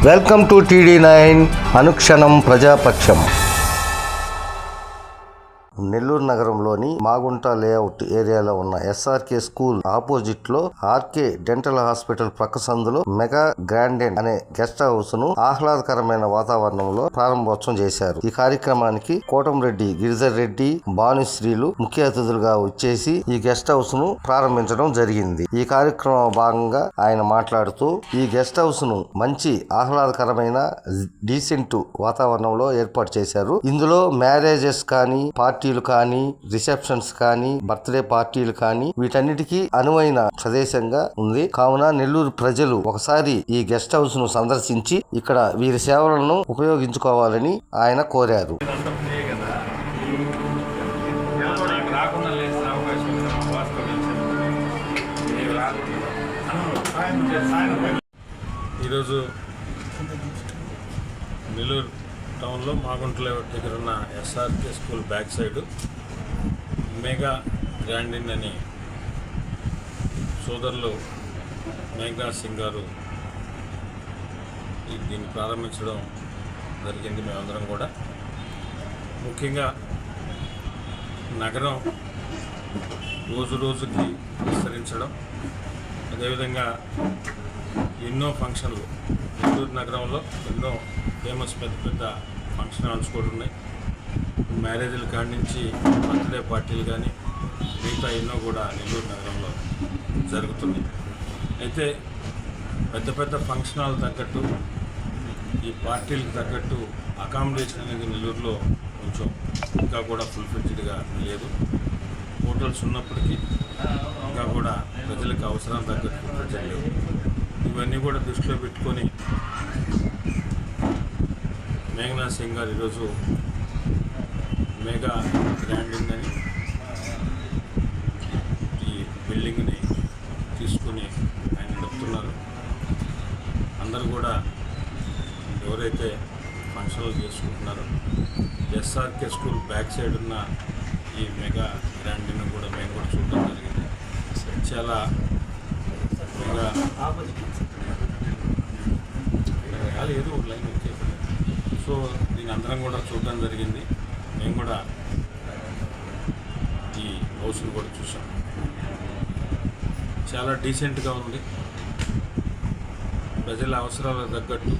Welcome to TD9 అనుక్షణం ప్రజాపక్షం. నెల్లూరు నగరంలోని Magunta layout ఏరియాలో ఉన్న SRK స్కూల్ ఆపోజిట్ లో RK డెంటల్ హాస్పిటల్ ప్రక్క సందులో మెగా గ్రాండెన్ అనే గెస్ట్ హౌస్ ను ఆహ్లాదకరమైన వాతావరణంలో ప్రారంభోత్సవం చేశారు. ఈ కార్యక్రమానికి కోటంరెడ్డి గిరిధర్ రెడ్డి, భానుశ్రీలు ముఖ్య అతిథులుగా వచ్చేసి ఈ గెస్ట్ హౌస్ ను ప్రారంభించడం జరిగింది. ఈ కార్యక్రమం భాగంగా ఆయన మాట్లాడుతూ ఈ గెస్ట్ హౌస్ ను మంచి ఆహ్లాదకరమైన డీసెంట్ వాతావరణంలో ఏర్పాటు చేశారు. ఇందులో మ్యారేజెస్ కానీ, పార్టీలు కానీ, రిసెప్షన్స్ కానీ, బర్త్డే పార్టీలు కానీ వీటన్నిటికీ అనువైన ప్రదేశంగా ఉంది. కావున నెల్లూరు ప్రజలు ఒకసారి ఈ గెస్ట్ హౌస్ ను సందర్శించి ఇక్కడ వీరి సేవలను ఉపయోగించుకోవాలని ఆయన కోరారు. ఈరోజు నెల్లూరు టౌన్లో మాగుంట లేఅవుట్ దగ్గర ఉన్న SRK school back side mega గ్రాండెన్ అని సోదరులు మేఘనా సింగ్ గారు దీన్ని ప్రారంభించడం జరిగింది. మేమందరం కూడా ముఖ్యంగా నగరం రోజు రోజుకి విస్తరించడం, అదేవిధంగా ఎన్నో ఫంక్షన్లు నెల్లూరు నగరంలో ఎన్నో ఫేమస్ పెద్ద పెద్ద ఫంక్షన్ హాల్స్ కూడా ఉన్నాయి. మ్యారేజ్ల కాడి నుంచి బర్త్డే పార్టీలు కానీ మిగతా ఎన్నో కూడా నెల్లూరు నగరంలో జరుగుతుంది. అయితే పెద్ద పెద్ద ఫంక్షన్ హాల్ తగ్గట్టు ఈ పార్టీలకు తగ్గట్టు అకామిడేషన్ అనేది నెల్లూరులో కొంచెం ఇంకా కూడా ఫుల్ఫిల్డ్గా లేదు. హోటల్స్ ఉన్నప్పటికీ ఇంకా కూడా ప్రజలకు అవసరం తగ్గట్టు ఫుల్ఫిల్ లేవు. ఇవన్నీ కూడా దృష్టిలో పెట్టుకొని మేఘనా సింగ్ గారు ఈరోజు మెగా గ్రాండెన్ అని ఈ బిల్డింగ్ని తీసుకుని ఆయన నడుపుతున్నారు. అందరూ కూడా ఎవరైతే ఫంక్షన్లు చేసుకుంటున్నారో SRK స్కూల్ బ్యాక్ సైడ్ ఉన్న ఈ మెగా గ్రాండెన్ కూడా మేము కూడా చూడడం జరిగింది. చాలా మెగా ఏదో ఒక లైన్ వచ్చేసి సో దీని అందరం కూడా చూడడం జరిగింది. మేము కూడా ఈ హౌస్ని కూడా చూసాం. చాలా డీసెంట్గా ఉంది. ప్రజల అవసరాలకు తగ్గట్టు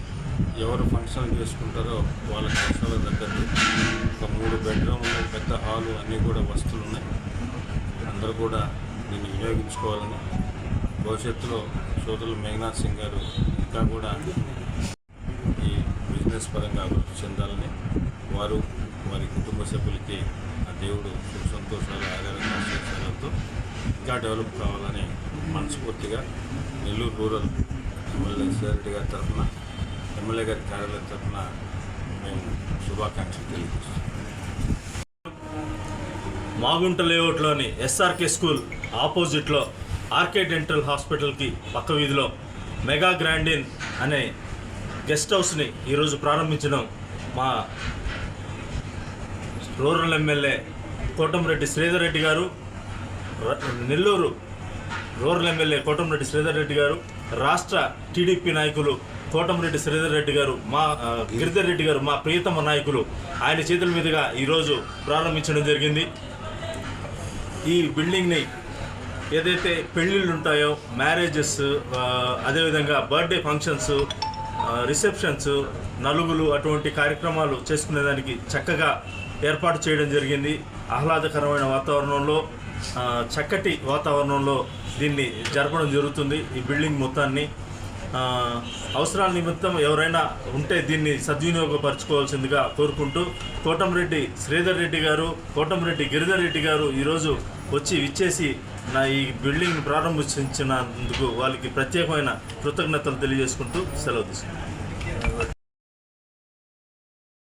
ఎవరు ఫంక్షన్ చేసుకుంటారో వాళ్ళకి అవసరాలకు తగ్గట్టు ఒక 3 బెడ్రూమ్లు, పెద్ద హాలు అన్నీ కూడా వస్తువులు ఉన్నాయి. అందరూ కూడా దీన్ని వినియోగించుకోవాలని, భవిష్యత్తులో సోదరులు మేఘనా సింగ్ గారు ఇంకా కూడా ఈ బిజినెస్ పరంగా అభివృద్ధి చెందాలని, వారు వారి కుటుంబ సభ్యులకి ఆ దేవుడు సుఖ సంతోషాలు, ఆరోగ్యాలతో ఇంకా డెవలప్ కావాలని మనస్ఫూర్తిగా నెల్లూరు రూరల్ ఎమ్మెల్యే శ్రీరెడ్డి గారి తరఫున, ఎమ్మెల్యే గారి కార్యాలయం తరఫున మేము శుభాకాంక్షలు తెలియజేస్తున్నాం. మాగుంట లేఅవుట్లోని SRK స్కూల్ ఆపోజిట్లో RK డెంటల్ హాస్పిటల్కి పక్క వీధిలో మెగా గ్రాండెన్ అనే గెస్ట్ హౌస్ని ఈరోజు ప్రారంభించడం మా రూరల్ ఎమ్మెల్యే కోటంరెడ్డి శ్రీధర్ రెడ్డి గారు, నెల్లూరు రూరల్ ఎమ్మెల్యే కోటంరెడ్డి శ్రీధర్ రెడ్డి గారు, రాష్ట్ర TDP నాయకులు కోటంరెడ్డి శ్రీధర్ రెడ్డి గారు, మా గిరిధర్ రెడ్డి గారు, మా ప్రియతమ నాయకులు ఆయన చేతుల మీదుగా ఈరోజు ప్రారంభించడం జరిగింది. ఈ బిల్డింగ్ని ఏదైతే పెళ్ళిళ్ళు ఉంటాయో, మ్యారేజెస్, అదేవిధంగా బర్త్డే ఫంక్షన్స్, రిసెప్షన్స్, నలుగులు అటువంటి కార్యక్రమాలు చేసుకునేదానికి చక్కగా ఏర్పాటు చేయడం జరిగింది. ఆహ్లాదకరమైన వాతావరణంలో, చక్కటి వాతావరణంలో దీన్ని జరపడం జరుగుతుంది. ఈ బిల్డింగ్ మొత్తాన్ని అవసరాల నిమిత్తం ఎవరైనా ఉంటే దీన్ని సద్వినియోగపరచుకోవాల్సిందిగా కోరుకుంటూ కోటంరెడ్డి శ్రీధర్ రెడ్డి గారు, కోటంరెడ్డి గిరిధర్ రెడ్డి గారు ఈరోజు వచ్చి విచ్చేసి నా ఈ బిల్డింగ్ని ప్రారంభించినందుకు వాళ్ళకి ప్రత్యేకమైన కృతజ్ఞతలు తెలియజేసుకుంటూ సెలవు తీసుకుంటాను.